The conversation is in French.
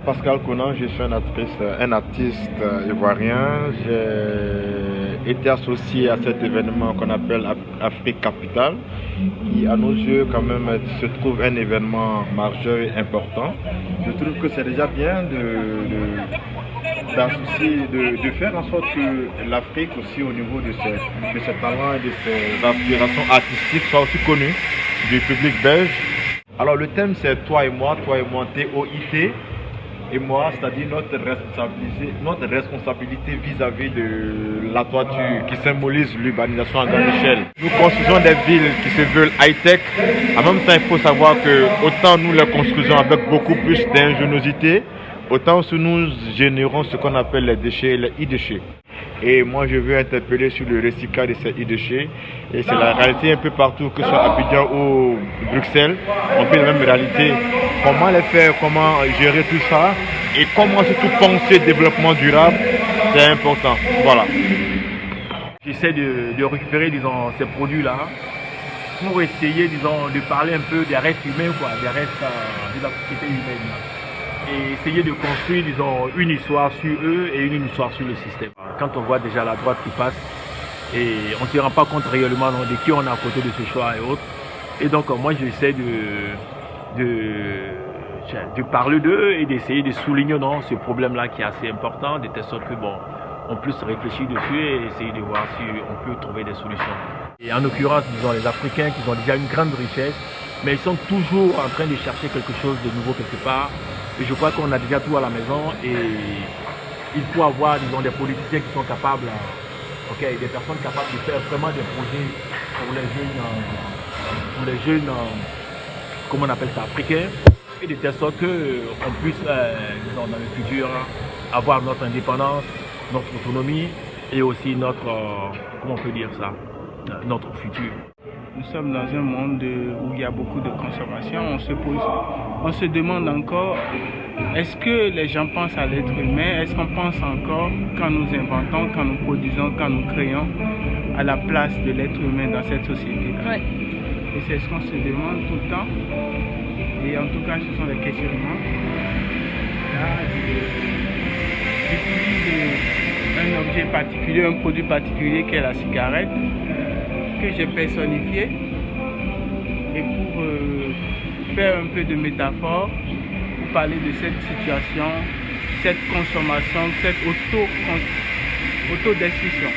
Pascal Conan, je suis un artiste ivoirien. J'ai été associé à cet événement qu'on appelle Afrique Capitale, qui à nos yeux quand même se trouve un événement majeur et important. Je trouve que c'est déjà bien d'associer, de faire en sorte que l'Afrique aussi au niveau de ses talents et de ses aspirations artistiques soit aussi connue du public belge. Alors le thème c'est toi et moi, TOIT, et moi, c'est-à-dire notre responsabilité vis-à-vis de la toiture qui symbolise l'urbanisation à grande échelle. Nous construisons des villes qui se veulent high-tech. En même temps, il faut savoir que autant nous les construisons avec beaucoup plus d'ingéniosité, autant aussi nous générons ce qu'on appelle les déchets, les e-déchets. Et moi, je veux interpeller sur le recyclage de ces e-déchets. Et c'est la réalité un peu partout, que ce soit à Abidjan ou Bruxelles. On fait la même réalité. Comment les faire, comment gérer tout ça et comment surtout penser développement durable, c'est important. Voilà. J'essaie de récupérer, disons, ces produits-là pour essayer, disons, de parler un peu des restes humains, quoi, des restes de la société humaine. Et essayer de construire, disons, une histoire sur eux et une histoire sur le système. Quand on voit déjà la droite qui passe et on ne se rend pas compte réellement de qui on est à côté de ce choix et autres. Et donc moi j'essaie de parler d'eux et d'essayer de souligner ce problème-là qui est assez important, de telle sorte que on puisse réfléchir dessus et essayer de voir si on peut trouver des solutions. Et en l'occurrence, disons, les Africains qui ont déjà une grande richesse, mais ils sont toujours en train de chercher quelque chose de nouveau quelque part. Et je crois qu'on a déjà tout à la maison et il faut avoir, disons, des politiciens qui sont capables, des personnes capables de faire vraiment des projets pour les jeunes, comment on appelle ça, africains, et de telle sorte qu'on puisse, disons, dans le futur, avoir notre indépendance, notre autonomie et aussi notre, comment on peut dire ça, notre futur. Nous sommes dans un monde où il y a beaucoup de consommation. On se demande encore, est-ce que les gens pensent à l'être humain? Est-ce qu'on pense encore, quand nous inventons, quand nous produisons, quand nous créons, à la place de l'être humain dans cette société? Ouais. Et c'est ce qu'on se demande tout le temps. Et en tout cas, ce sont des questionnements. Là, j'utilise un objet particulier, un produit particulier qui est la cigarette, que j'ai personnifié, et pour faire un peu de métaphore, pour parler de cette situation, cette consommation, cette autodestruction.